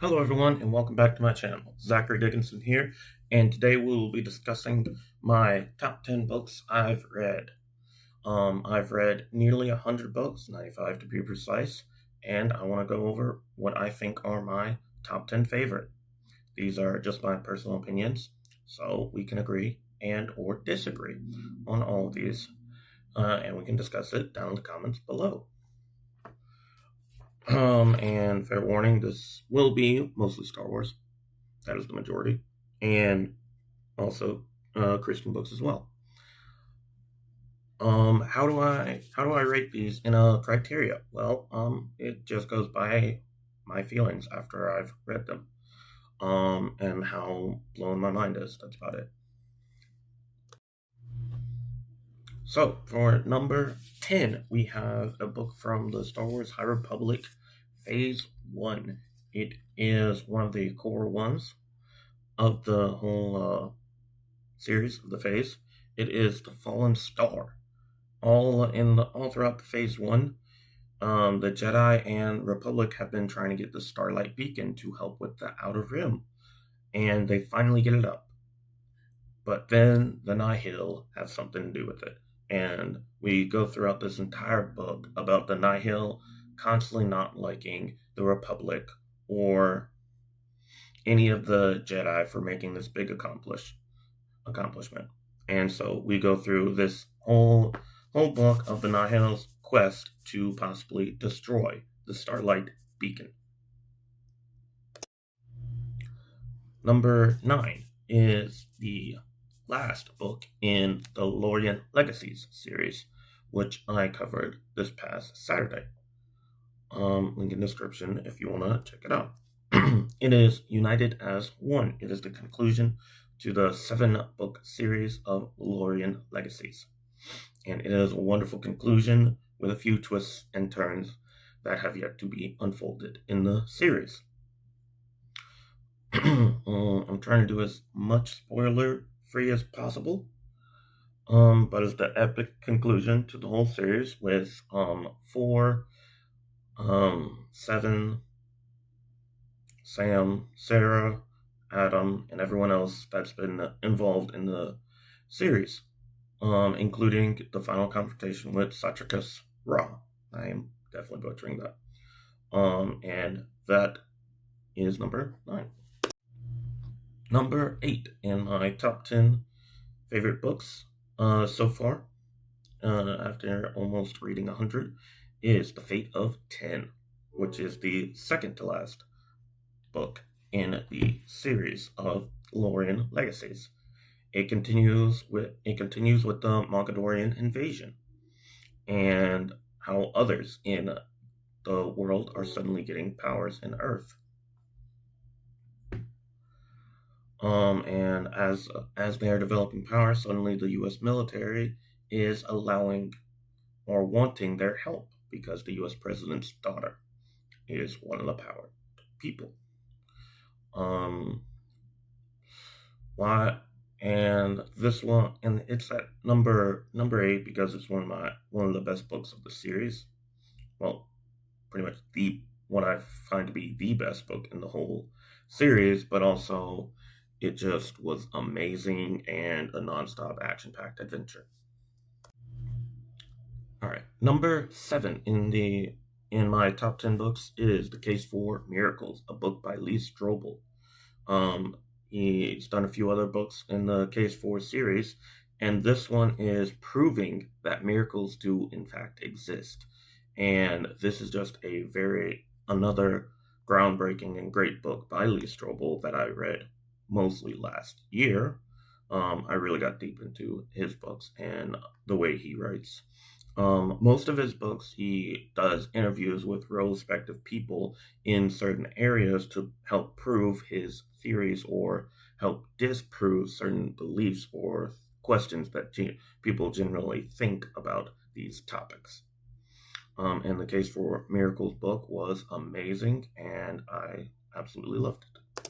Hello, everyone, and welcome back to my channel. Zachary Dickinson here, and today we will be discussing my top 10 books I've read. I've read nearly 100 books, 95 to be precise, and I want to go over what I think are my top 10 favorite. These are just my personal opinions, so we can agree and or disagree on all of these, and we can discuss it down in the comments below. And fair warning, this will be mostly Star Wars. That is the majority, and also Christian books as well. How do I rate these in a criteria? Well, it just goes by my feelings after I've read them, and how blown my mind is. That's about it. So for number 10, we have a book from the Star Wars High Republic, Phase One. It is one of the core ones of the whole series of the Phase. It is the Fallen Star. All throughout the Phase One, the Jedi and Republic have been trying to get the Starlight Beacon to help with the Outer Rim, and they finally get it up. But then the Nihil have something to do with it, and we go throughout this entire book about the Nihil constantly not liking the Republic or any of the Jedi for making this big accomplishment. And so we go through this whole book of the Nihil's quest to possibly destroy the Starlight Beacon. Number 9 is the last book in the Lorien Legacies series, which I covered this past Saturday. Link in description if you want to check it out. It is United as One. It is the conclusion to the 7-book series of Lorien Legacies. And it is a wonderful conclusion with a few twists and turns that have yet to be unfolded in the series. I'm trying to do as much spoiler free as possible, but it's the epic conclusion to the whole series with 4, 7, Sam, Sarah, Adam, and everyone else that's been involved in the series, including the final confrontation with Satricus Ra. I am definitely butchering that. And that is number 9. Number 8 in my top 10 favorite books so far, after almost reading 100, is The Fate of 10, which is the second to last book in the series of Lorien Legacies. It continues with the Mogadorian invasion and how others in the world are suddenly getting powers in Earth. And as they are developing power, suddenly the U.S. military is allowing or wanting their help because the U.S. president's daughter is one of the power people. Why? And this one, and it's at number 8 because it's one of the best books of the series. Well, pretty much what I find to be the best book in the whole series, but also it just was amazing and a nonstop action-packed adventure. All right, number 7 in my top 10 books is The Case for Miracles, a book by Lee Strobel. He's done a few other books in the Case for series, and this one is proving that miracles do in fact exist. And this is just another groundbreaking and great book by Lee Strobel that I read mostly last year. I really got deep into his books and the way he writes. Most of his books, he does interviews with respective people in certain areas to help prove his theories or help disprove certain beliefs or questions that people generally think about these topics. And The Case for Miracles book was amazing, and I absolutely loved it.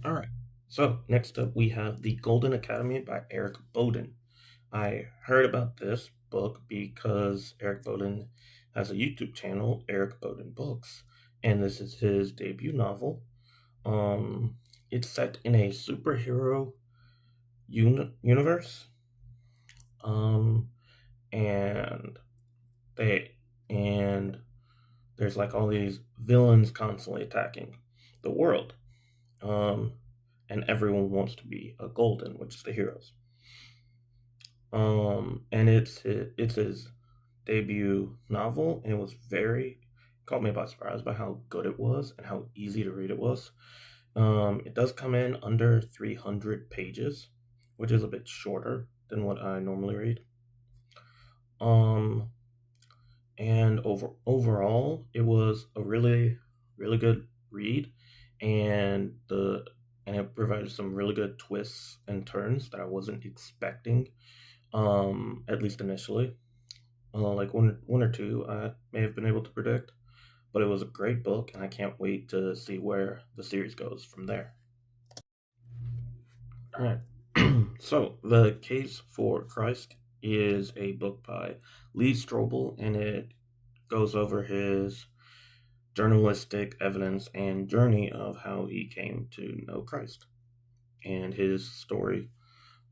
All right, so next up we have The Golden Academy by Eric Bowden. I heard about this book because Eric Bowden has a YouTube channel, Eric Bowden Books, and this is his debut novel. Um, it's set in a superhero universe. Um, and they and there's like all these villains constantly attacking the world. Um, and everyone wants to be a Golden, which is the heroes. And it's his debut novel, and it was very caught me by surprise by how good it was and how easy to read it was. It does come in under 300 pages, which is a bit shorter than what I normally read. Um, and overall, it was a really good read, and it provided some really good twists and turns that I wasn't expecting. At least initially, like one or two, I may have been able to predict, but it was a great book, and I can't wait to see where the series goes from there. All right. So, The Case for Christ is a book by Lee Strobel, and it goes over his journalistic evidence and journey of how he came to know Christ and his story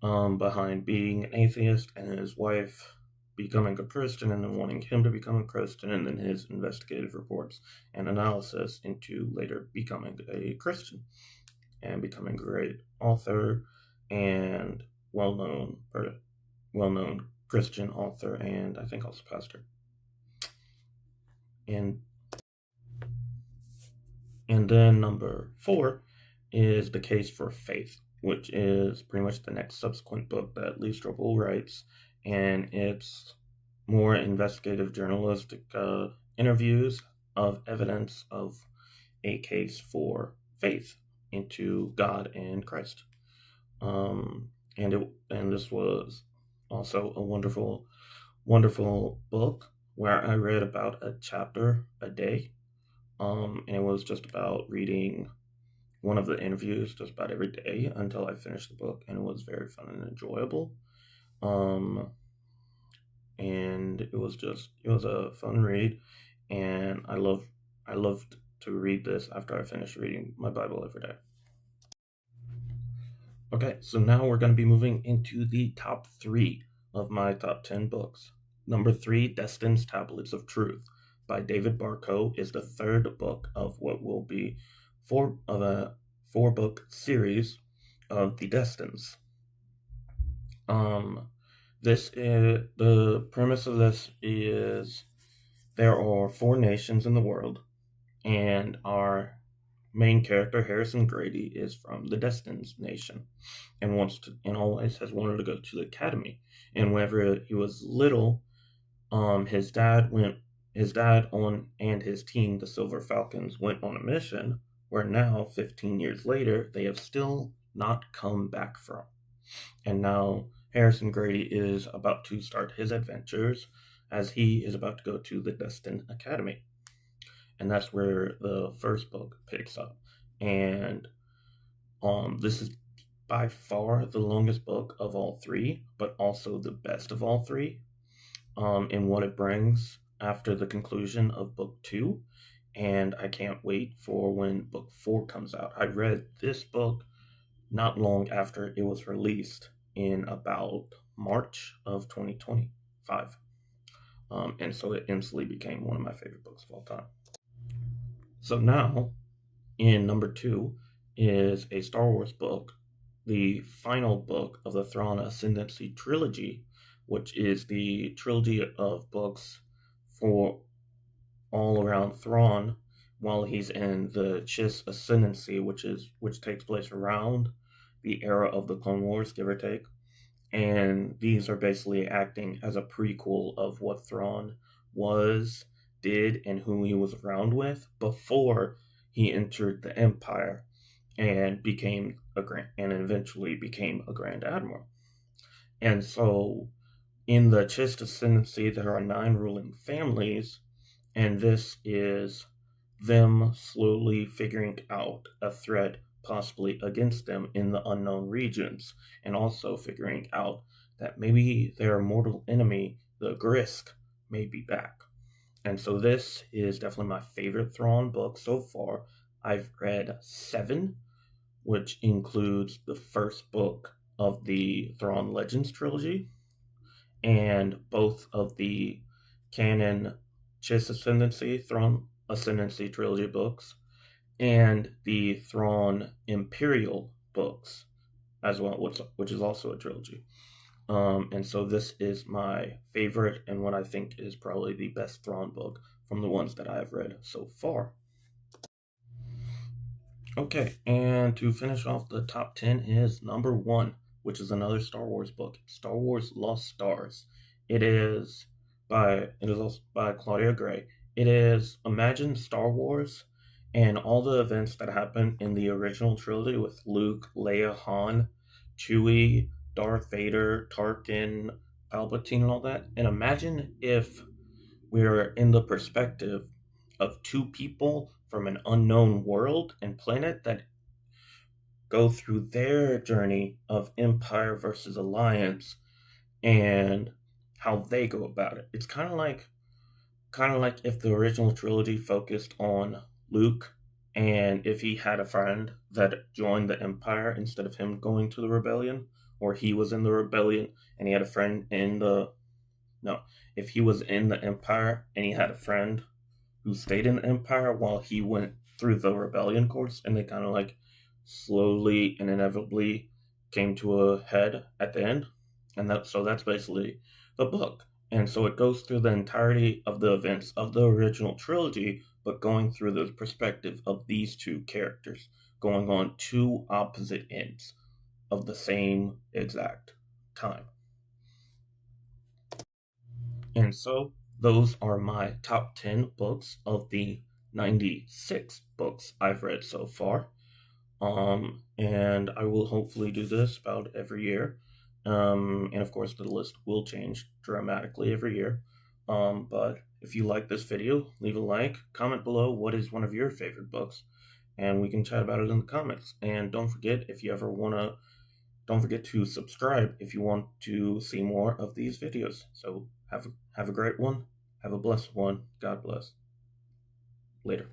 behind being an atheist and his wife becoming a Christian and then wanting him to become a Christian, and then his investigative reports and analysis into later becoming a Christian and becoming a great author and well known Christian author, and I think also pastor. And then number 4 is The Case for Faith, which is pretty much the next subsequent book that Lee Strobel writes, and it's more investigative journalistic interviews of evidence of a case for faith into God and Christ. And this was also a wonderful book where I read about a chapter a day. And it was just about reading one of the interviews just about every day until I finished the book, and it was very fun and enjoyable. Um, and it was a fun read, and I loved to read this after I finished reading my Bible every day. Okay, so now we're going to be moving into the top 3 of my top 10 books. Number 3, Destin's Tablets of Truth by David Barco is the third book of what will be a 4-book series of the Destins. The premise of this is there are 4 nations in the world, and our main character, Harrison Grady, is from the Destins nation and always has wanted to go to the academy. And whenever he was little, his dad and his team, the Silver Falcons, went on a mission where now, 15 years later, they have still not come back from. And now Harrison Grady is about to start his adventures as he is about to go to the Destin Academy. And that's where the first book picks up. And this is by far the longest book of all 3, but also the best of all 3 in what it brings after the conclusion of book 2. And I can't wait for when book 4 comes out. I read this book not long after it was released in about March of 2025. And so it instantly became one of my favorite books of all time. So now, in number 2 is a Star Wars book, the final book of the Thrawn Ascendancy trilogy, which is the trilogy of books for all around Thrawn while he's in the Chiss Ascendancy, which takes place around the era of the Clone Wars, give or take. And these are basically acting as a prequel of what Thrawn did, and who he was around with before he entered the Empire and eventually became a Grand Admiral. And so in the Chiss Ascendancy, there are 9 ruling families, and this is them slowly figuring out a threat possibly against them in the unknown regions, and also figuring out that maybe their mortal enemy, the Grisk, may be back. And so this is definitely my favorite Thrawn book so far. I've read 7, which includes the first book of the Thrawn Legends trilogy and both of the canon Chiss Ascendancy, Thrawn Ascendancy trilogy books, and the Thrawn Imperial books as well, which is also a trilogy. And so this is my favorite and what I think is probably the best Thrawn book from the ones that I have read so far. Okay, and to finish off the top 10 is number 1, which is another Star Wars book, Star Wars Lost Stars. It is also by Claudia Gray. It is imagine Star Wars and all the events that happened in the original trilogy with Luke, Leia, Han, Chewie, Darth Vader, Tarkin, Palpatine, and all that. And imagine if we're in the perspective of two people from an unknown world and planet that go through their journey of Empire versus Alliance and how they go about it. It's kind of like if the original trilogy focused on Luke and if he had a friend that joined the Empire instead of him going to the rebellion, or he was in the rebellion and he had a friend in the no, if he was in the Empire and he had a friend who stayed in the Empire while he went through the rebellion course, and they kind of like slowly and inevitably came to a head at the end. And that's basically the book. And so it goes through the entirety of the events of the original trilogy, but going through the perspective of these two characters, going on two opposite ends of the same exact time. And so those are my top 10 books of the 96 books I've read so far. And I will hopefully do this about every year. And of course, the list will change dramatically every year. But if you like this video, leave a like, comment below what is one of your favorite books, and we can chat about it in the comments. And don't forget, if you ever want to don't forget to subscribe if you want to see more of these videos. So have a great one. Have a blessed one. God bless. Later.